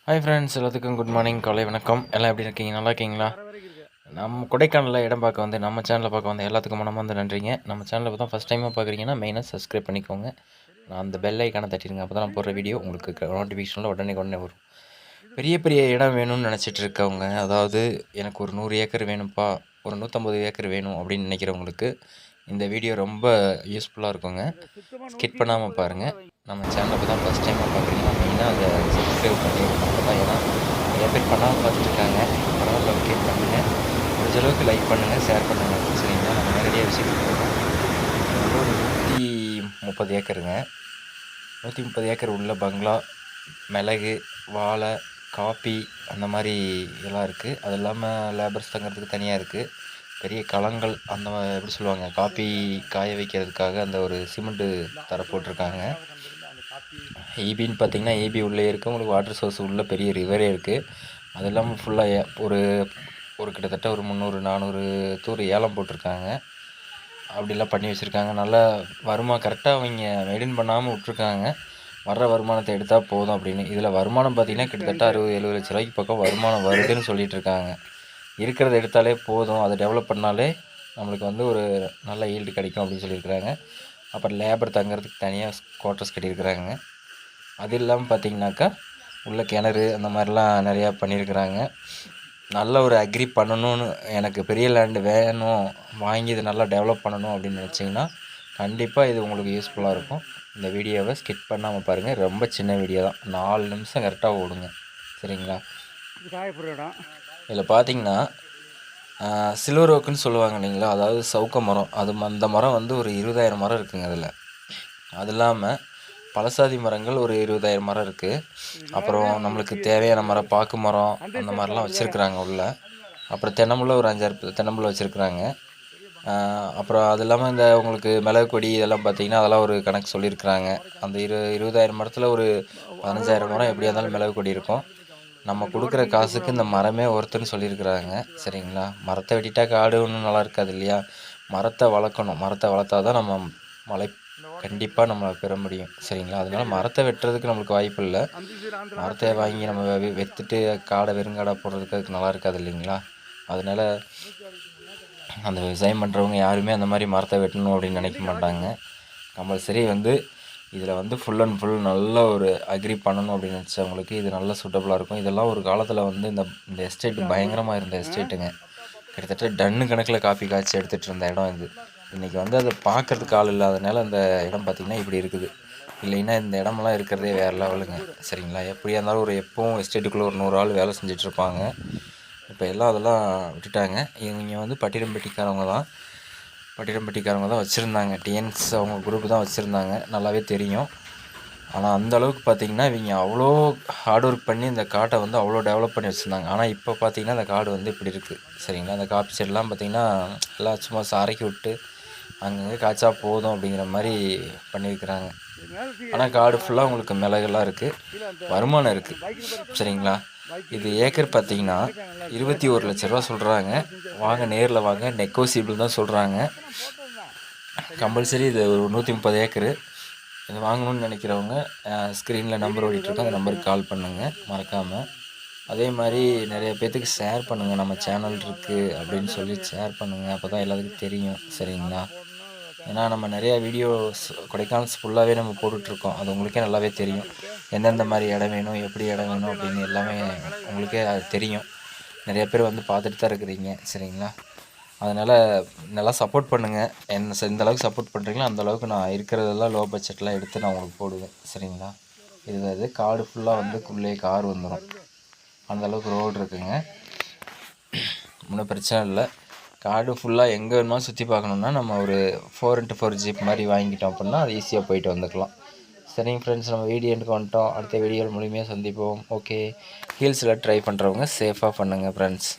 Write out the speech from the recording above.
Hi friends, எல்லாத்துக்கும் good morning, காலை வணக்கம். எல்லாம் எப்படி இருக்கீங்க? நல்லா இருக்கீங்களா? நம்ம கொடைக்கானலில் இடம் பார்க்க வந்து நம்ம சேனலை பார்க்க வந்து எல்லாத்துக்கும் மனமார்ந்த நன்றிங்க. நம்ம சேனலை தான் ஃபஸ்ட் டைமாக பார்க்குறீங்கன்னா மெயினாக சப்ஸ்கிரைப் பண்ணிக்கோங்க. நான் அந்த பெல் ஐக்கானை தட்டிடுங்க. அப்போ தான் நான் போடுற வீடியோ உங்களுக்கு நோட்டிஃபிகேஷனில் உடனே வரும். பெரிய பெரிய இடம் வேணும்னு நினச்சிட்டு இருக்கவங்க, அதாவது எனக்கு ஒரு 100 ஏக்கர் வேணும்ப்பா, ஒரு 150 ஏக்கர் வேணும் அப்படின்னு நினைக்கிறவங்களுக்கு இந்த வீடியோ ரொம்ப யூஸ்ஃபுல்லாக இருக்குங்க. ஸ்கிப் பண்ணாமல் பாருங்கள். நம்ம சேனலுக்கு தான் ஃபஸ்ட் டைமாக பார்க்குறீங்கன்னா மெயினாக அதை சப்ஸ்கிரைப் பண்ணிடணும். அப்போ தான், ஏன்னா நிறைய பேர் பண்ணாமல் பார்த்துட்ருக்காங்க. பரவாயில்ல, ஓகே பண்ணுங்கள். முடிஞ்ச அளவுக்கு லைக் பண்ணுங்கள், ஷேர் பண்ணுங்கள். சரிங்களா? நம்ம நேரடியாக விஷயத்துக்கு போகிறோம். ஒரு 130 ஏக்கருங்க. 130 ஏக்கர் உள்ள பங்களா, மிளகு, வாழை, காப்பி அந்த மாதிரி எல்லாம் இருக்குது. அது இல்லாமல் லேபர்ஸ் தங்கிறதுக்கு தனியாக இருக்குது. பெரிய களங்கள், அந்த எப்படி சொல்லுவாங்க, காப்பி காய வைக்கிறதுக்காக அந்த ஒரு சிமெண்ட்டு தர போட்டிருக்காங்க. ஈபின்னு பார்த்தீங்கன்னா ஈபி உள்ளே இருக்குது. உங்களுக்கு வாட்டர் சோர்ஸ் உள்ள பெரிய ரிவரே இருக்குது. அது இல்லாமல் ஃபுல்லாக ஒரு கிட்டத்தட்ட ஒரு 300-400 தூர் ஏலம் போட்டிருக்காங்க. அப்படிலாம் பண்ணி வச்சுருக்காங்க. நல்லா கரெக்டாக அவங்க மெயின்டைன் பண்ணாமல் விட்ருக்காங்க. வர்ற வருமானத்தை எடுத்தால் போதும் அப்படின்னு. இதில் வருமானம் பார்த்திங்கன்னா கிட்டத்தட்ட 60-70 லட்ச ரூபாய்க்கு பக்கம் வருமானம் வருதுன்னு சொல்லிகிட்டு இருக்காங்க. இருக்கிறத எடுத்தாலே போதும், அதை டெவலப் பண்ணாலே நம்மளுக்கு வந்து ஒரு நல்ல ஈல்டு கிடைக்கும் அப்படின்னு சொல்லியிருக்கிறாங்க. அப்புறம் லேபர் தங்குறதுக்கு தனியாக குவார்ட்டர்ஸ் கட்டியிருக்கிறாங்க. அது இல்லாமல் பார்த்திங்கனாக்கா உள்ள கிணறு அந்த மாதிரிலாம் நிறையா பண்ணியிருக்கிறாங்க. நல்ல ஒரு அக்ரி பண்ணணும்னு, எனக்கு பெரிய லேண்டு வேணும், வாங்கி இதை நல்லா டெவலப் பண்ணணும் அப்படின்னு நினச்சிங்கன்னா கண்டிப்பாக இது உங்களுக்கு யூஸ்ஃபுல்லாக இருக்கும். இந்த வீடியோவை ஸ்கிப் பண்ணாமல் பாருங்கள். ரொம்ப சின்ன வீடியோ தான், 4 நிமிஷம் கரெக்டாக ஓடுங்க. சரிங்களா? இதில் பார்த்திங்கன்னா சில்வர் ஓக்குன்னு சொல்லுவாங்க இல்லைங்களா, அதாவது சவுக்க மரம். அந்த மரம் வந்து ஒரு 20,000 மரம் இருக்குதுங்க அதில். அது இல்லாமல் பழசாதி மரங்கள் ஒரு 20,000 மரம் இருக்குது. அப்புறம் நம்மளுக்கு தேவையான மரம், பாக்கு மரம், அந்த மாதிரிலாம் வச்சுருக்குறாங்க உள்ள. அப்புறம் தென்னம்பிள்ளை ஒரு 5-6 தென்னம்பிள்ளை வச்சுருக்குறாங்க. அப்புறம் அது இல்லாமல் இந்த உங்களுக்கு மிளகு கொடி இதெல்லாம் பார்த்திங்கன்னா அதெல்லாம் ஒரு கணக்கு சொல்லியிருக்கிறாங்க. அந்த 20,000 மரத்தில் ஒரு 15,000 மரம் எப்படியா இருந்தாலும் மிளகு கொடி இருக்கும். நம்ம கொடுக்குற காசுக்கு இந்த மரமே ஒருத்தன்னு சொல்லியிருக்கிறாங்க. சரிங்களா? மரத்தை வெட்டிட்டா காடு ஒன்றும் நல்லா இருக்காது இல்லையா? மரத்தை வளர்க்கணும். மரத்தை வளர்த்தா தான் நம்ம மழை கண்டிப்பாக நம்ம பெற முடியும். சரிங்களா? அதனால் மரத்தை வெட்டுறதுக்கு நம்மளுக்கு வாய்ப்பு இல்லை. மரத்தை வாங்கி நம்ம வெத்துட்டு காடை வெறுங்காடாக போடுறதுக்கு அதுக்கு நல்லா இருக்காது இல்லைங்களா? அதனால் அந்த விவசாயம் பண்ணுறவங்க யாருமே அந்த மாதிரி மரத்தை வெட்டணும் அப்படின்னு நினைக்க மாட்டாங்க. கம்பல்சரி வந்து இதில் வந்து ஃபுல் அண்ட் ஃபுல் நல்ல ஒரு அக்ரி பண்ணணும் அப்படின்னு நினச்சவங்களுக்கு இது நல்லா சூட்டபுளாக இருக்கும். இதெல்லாம் ஒரு காலத்தில் வந்து இந்த எஸ்டேட் பயங்கரமாக இருந்த எஸ்டேட்டுங்க. கிட்டத்தட்ட டன்னு கணக்கில் காப்பி காய்ச்சி எடுத்துகிட்டு இருந்த இடம் இது. இன்றைக்கி வந்து அதை பார்க்குறதுக்கு ஆள் இல்லாதனால அந்த இடம் பார்த்திங்கன்னா இப்படி இருக்குது. இல்லைன்னா இந்த இடமெல்லாம் இருக்கிறதே வேறு லெவலுங்க. சரிங்களா? எப்படியா இருந்தாலும் எப்பவும் எஸ்டேட்டுக்குள்ளே ஒரு 100 ஆள் வேலை செஞ்சிட்ருப்பாங்க. இப்போ எல்லாம் அதெல்லாம் விட்டுட்டாங்க. இவங்க வந்து பட்டினம்பட்டிக்காரவங்க தான் வச்சுருந்தாங்க. டிஎன்ஸ் அவங்க குரூப் தான் வச்சுருந்தாங்க, நல்லாவே தெரியும். ஆனால் அந்தளவுக்கு பார்த்திங்கன்னா இவங்க அவ்வளோ ஹார்ட் ஒர்க் பண்ணி இந்த காட்டை வந்து அவ்வளோ டெவலப் பண்ணி வச்சுருந்தாங்க. ஆனால் இப்போ பார்த்திங்கன்னா அந்த காடு வந்து இப்படி இருக்குது. சரிங்களா? அந்த காப்பி செடிலாம் பார்த்திங்கன்னா எல்லாம் சும்மா சாரைக்கு விட்டு அங்கங்கே காய்ச்சா போதும் அப்படிங்கிற மாதிரி பண்ணியிருக்கிறாங்க. ஆனால் காடு ஃபுல்லாக உங்களுக்கு மிளகுலாம் இருக்குது, வருமானம் இருக்குது. சரிங்களா? இது ஏக்கர் பார்த்திங்கன்னா 21 லட்ச ரூபா சொல்கிறாங்க. வாங்க, நேரில் வாங்க, நெகோசியபிள் தான் சொல்கிறாங்க. கம்பல்சரி இது ஒரு 130 ஏக்கரு. இது வாங்கணும்னு நினைக்கிறவங்க ஸ்க்ரீனில் நம்பர் ஓடிட்டுருக்கோம், அந்த நம்பருக்கு கால் பண்ணுங்கள் மறக்காமல். அதே மாதிரி நிறைய பேர்த்துக்கு ஷேர் பண்ணுங்கள். நம்ம சேனல் இருக்குது அப்படின்னு சொல்லி ஷேர் பண்ணுங்கள். அப்போ தான் எல்லாத்துக்கும் தெரியும். சரிங்களா? ஏன்னா நம்ம நிறையா வீடியோஸ் கொடைக்கானல்ஸ் ஃபுல்லாகவே நம்ம போட்டுட்ருக்கோம். அது உங்களுக்கே நல்லாவே தெரியும். எந்தெந்த மாதிரி இடம் வேணும், எப்படி இடம் வேணும் அப்படின்னு எல்லாமே உங்களுக்கே தெரியும். நிறைய பேர் வந்து பார்த்துட்டு தான் இருக்கிறீங்க. சரிங்களா? அதனால் நல்லா சப்போர்ட் பண்ணுங்கள். எந்த அளவுக்கு சப்போர்ட் பண்ணுறீங்களோ அந்தளவுக்கு நான் இருக்கிறதெல்லாம் லோ பட்ஜெட்லாம் எடுத்து நான் உங்களுக்கு போடுவேன். சரிங்களா? இது காடு ஃபுல்லாக வந்து உள்ளே கார் வந்துடும். அந்தளவுக்கு ரோடு இருக்குங்க. ஒன்றும் பிரச்சனை இல்லை. காடு ஃபுல்லாக எங்கே வேணுமாலும் சுற்றி பார்க்கணுன்னா நம்ம ஒரு 4x4 ஜீப் மாதிரி வாங்கிட்டோம் அப்படின்னா அது ஈஸியாக போயிட்டு வந்துக்கலாம். சரிங்க ஃப்ரெண்ட்ஸ், நம்ம வீடியோ எடுக்க வந்துட்டோம். அடுத்த வீடியோவில் முழுமையாக சந்திப்போம். ஓகே, ஹில்ஸில் ட்ரை பண்ணுறவங்க சேஃபாக பண்ணுங்கள் ஃப்ரெண்ட்ஸ்.